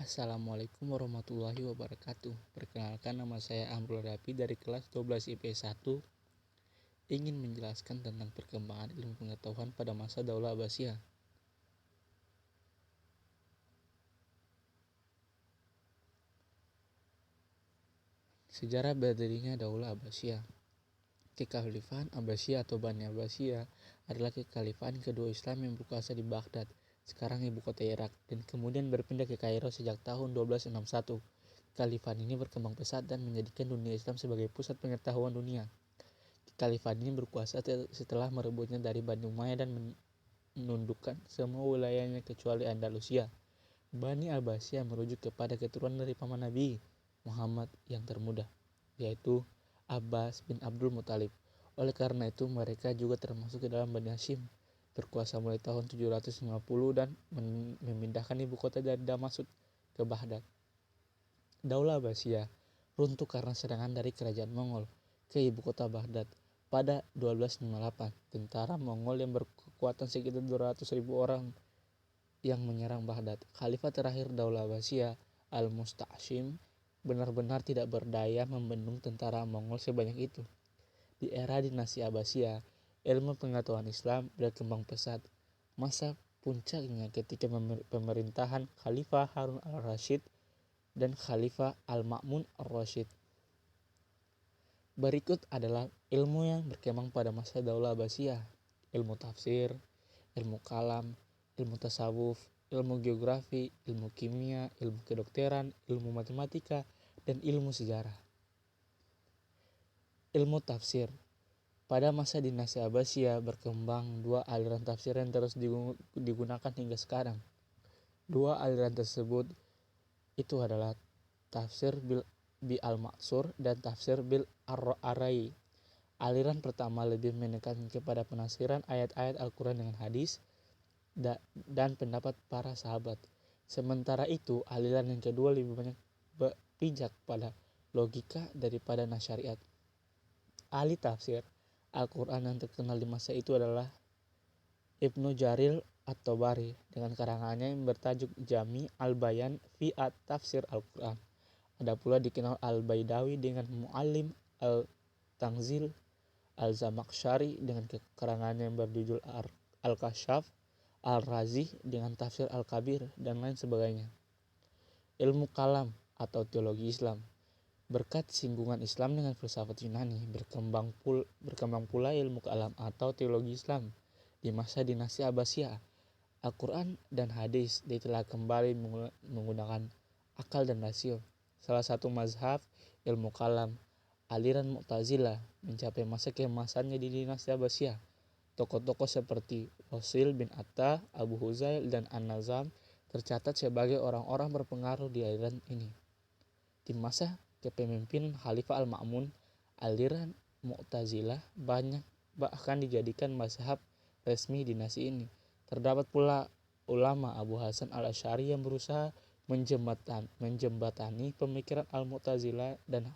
Assalamualaikum warahmatullahi wabarakatuh. Perkenalkan, nama saya Amrul Rapi dari kelas 12 IP 1, ingin menjelaskan tentang perkembangan ilmu pengetahuan pada masa Daulah Abbasiyah. Sejarah berdirinya Daulah Abbasiyah. Kekhalifahan Abbasiyah atau Bani Abbasiyah adalah kekhalifahan kedua Islam yang berkuasa di Baghdad, sekarang ibu kota Irak, dan kemudian berpindah ke Kairo sejak tahun 1261. Kekhalifahan ini berkembang pesat dan menjadikan dunia Islam sebagai pusat pengetahuan dunia. Kekhalifahan ini berkuasa setelah merebutnya dari Bani Umayyah dan menundukkan semua wilayahnya kecuali Andalusia. Bani Abbasiyah merujuk kepada keturunan dari paman Nabi Muhammad yang termuda, yaitu Abbas bin Abdul Muthalib. Oleh karena itu, mereka juga termasuk ke dalam Bani Hashim, berkuasa mulai tahun 750 dan memindahkan ibu kota dari Damaskus ke Baghdad. Daulah Abbasiyah runtuh karena serangan dari kerajaan Mongol ke ibu kota Baghdad pada 1258. Tentara Mongol yang berkekuatan sekitar 200.000 orang yang menyerang Baghdad. Khalifah terakhir Daulah Abbasiyah, Al-Musta'sim, benar-benar tidak berdaya membendung tentara Mongol sebanyak itu. Di era dinasti Abbasiyah, ilmu pengetahuan Islam berkembang pesat. Masa puncaknya ketika pemerintahan Khalifah Harun al-Rashid dan Khalifah Al-Ma'mun al-Rashid. Berikut adalah ilmu yang berkembang pada masa Daulah Abbasiyah: ilmu tafsir, ilmu kalam, ilmu tasawuf, ilmu geografi, ilmu kimia, ilmu kedokteran, ilmu matematika, dan ilmu sejarah. Ilmu tafsir. Pada masa dinasti Abbasiyah berkembang dua aliran tafsir yang terus digunakan hingga sekarang. Dua aliran tersebut itu adalah tafsir bi al-Ma'sur dan tafsir bil ar-Arai. Aliran pertama lebih menekankan kepada penafsiran ayat-ayat Al-Quran dengan hadis dan pendapat para sahabat. Sementara itu, aliran yang kedua lebih banyak berpijak pada logika daripada syariat. Ahli tafsir Al-Quran yang terkenal di masa itu adalah Ibnu Jarir At-Tabari dengan karangannya yang bertajuk Jami Al-Bayan fi At-Tafsir Al-Quran. Ada pula dikenal Al-Baidawi dengan Mu'allim Al-Tanzil, Al-Zamakhsyari dengan karangannya yang berjudul Al-Kashaf, Al-Razi dengan tafsir Al-Kabir, dan lain sebagainya. Ilmu kalam atau teologi Islam. Berkat singgungan Islam dengan filsafat Yunani, berkembang pula ilmu kalam atau teologi Islam di masa dinasti Abbasiyah. Al-Quran dan hadis ditelah kembali menggunakan akal dan rasio. Salah satu mazhab ilmu kalam, aliran Mu'tazilah, mencapai masa keemasannya di dinasti Abbasiyah. Tokoh-tokoh seperti Wasil bin Atta, Abu Huzail, dan An-Nazam tercatat sebagai orang-orang berpengaruh di aliran ini. Di masa kepemimpinan Khalifah Al-Ma'mun, aliran Mu'tazilah bahkan dijadikan mazhab resmi dinasti ini. Terdapat pula ulama Abu Hasan Al-Asy'ari yang berusaha menjembatani pemikiran Al-Mu'tazilah dan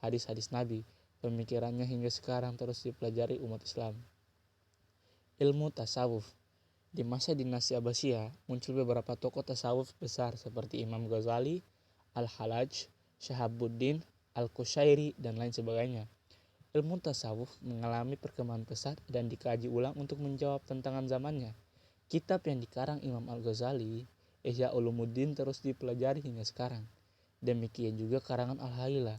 hadis-hadis Nabi. Pemikirannya hingga sekarang terus dipelajari umat Islam. Ilmu tasawuf. Di masa dinasti Abbasiyah muncul beberapa tokoh tasawuf besar seperti Imam Ghazali, Al-Hallaj, Syahabuddin Al-Qushairi, dan lain sebagainya. Ilmu tasawuf mengalami perkembangan pesat dan dikaji ulang untuk menjawab tantangan zamannya. Kitab yang dikarang Imam Al-Ghazali, Ihya Ulumuddin, terus dipelajari hingga sekarang. Demikian juga karangan Al-Halilah,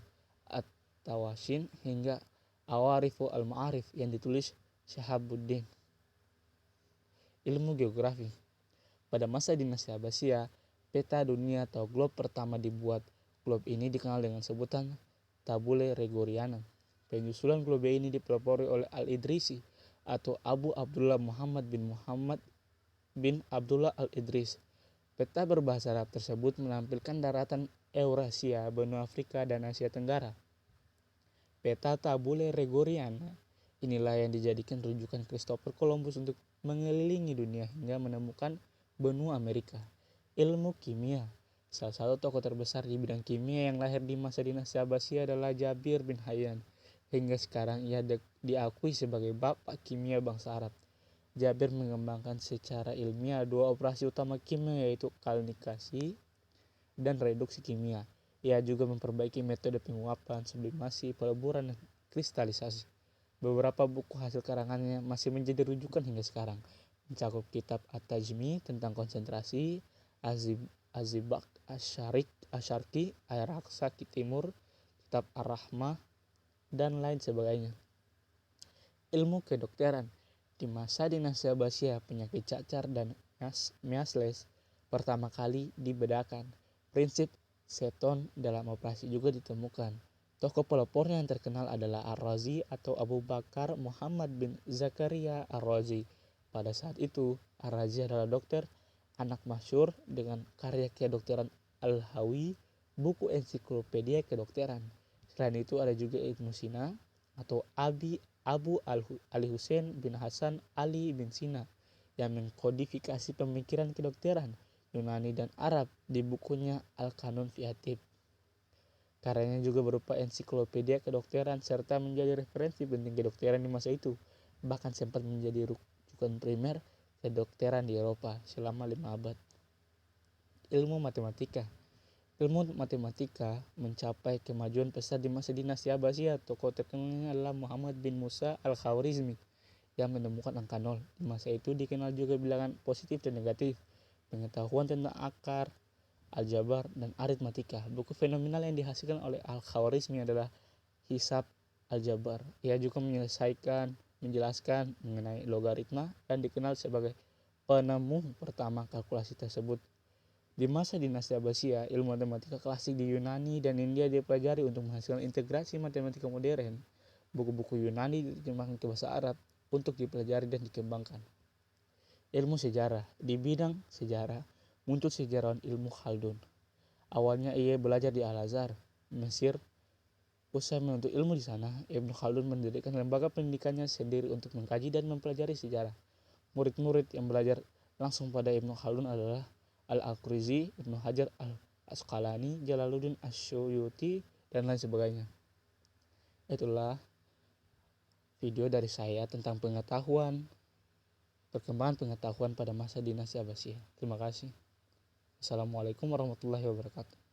At-Tawashin, hingga Awarifu Al-Ma'arif yang ditulis Syahabuddin. Ilmu geografi. Pada masa dinasti Abbasiyah, peta dunia atau globe pertama dibuat. Globe ini dikenal dengan sebutan Tabula Gregoriana. Penyusunan globe ini dipelopori oleh Al-Idrisi atau Abu Abdullah Muhammad bin Abdullah Al-Idris. Peta berbahasa Arab tersebut menampilkan daratan Eurasia, benua Afrika, dan Asia Tenggara. Peta Tabula Gregoriana inilah yang dijadikan rujukan Christopher Columbus untuk mengelilingi dunia hingga menemukan benua Amerika. Ilmu kimia. Salah satu tokoh terbesar di bidang kimia yang lahir di masa dinasti Abbasiyah adalah Jabir bin Hayyan. Hingga sekarang ia diakui sebagai bapak kimia bangsa Arab. Jabir mengembangkan secara ilmiah dua operasi utama kimia, yaitu kalnikasi dan reduksi kimia. Ia juga memperbaiki metode penguapan, sublimasi, peleburan, dan kristalisasi. Beberapa buku hasil karangannya masih menjadi rujukan hingga sekarang, mencakup kitab At-Tajmi tentang konsentrasi, Azibak Asyarki, Air Raksa Timur, kitab Ar-Rahmah, dan lain sebagainya. Ilmu kedokteran. Di masa dinasti Abbasiyah, penyakit cacar dan measles pertama kali dibedakan. Prinsip seton dalam operasi juga ditemukan. Tokoh pelopornya yang terkenal adalah Ar-Razi atau Abu Bakar Muhammad bin Zakaria Ar-Razi. Pada saat itu, Ar-Razi adalah dokter anak masyhur dengan karya kedokteran Al-Hawi, buku ensiklopedia kedokteran. Selain itu ada juga Ibnu Sina atau Abu Ali Hussein bin Hasan Ali bin Sina yang mengkodifikasi pemikiran kedokteran Yunani dan Arab di bukunya Al-Kanun fi Atib. Karyanya juga berupa ensiklopedia kedokteran serta menjadi referensi penting kedokteran di masa itu. Bahkan sempat menjadi rujukan primer kedokteran di Eropa selama 5 abad. Ilmu matematika. Ilmu matematika mencapai kemajuan pesat di masa dinasti Abbasiyah. Tokoh terkenalnya adalah Muhammad bin Musa al-Khwarizmi yang menemukan angka 0. Di masa itu dikenal juga bilangan positif dan negatif, pengetahuan tentang akar, aljabar, dan aritmatika. Buku fenomenal yang dihasilkan oleh al-Khwarizmi adalah Hisab Aljabar. Ia juga menjelaskan mengenai logaritma dan dikenal sebagai penemu pertama kalkulasi tersebut. Di masa dinasti Abbasiyah, ilmu matematika klasik di Yunani dan India dipelajari untuk menghasilkan integrasi matematika modern. Buku-buku Yunani diterjemahkan ke bahasa Arab untuk dipelajari dan dikembangkan. Ilmu sejarah. Di bidang sejarah, muncul sejarawan Ibnu Khaldun. Awalnya ia belajar di Al-Azhar, Mesir. Usai menuntut ilmu di sana, Ibnu Khaldun mendirikan lembaga pendidikannya sendiri untuk mengkaji dan mempelajari sejarah. Murid-murid yang belajar langsung pada Ibnu Khaldun adalah Al-Aqrizi, Ibnu Hajar Al-Asqalani, Jalaluddin Asyuyuti, dan lain sebagainya. Itulah video dari saya tentang perkembangan pengetahuan pada masa dinasti Abbasiyah. Terima kasih. Assalamualaikum warahmatullahi wabarakatuh.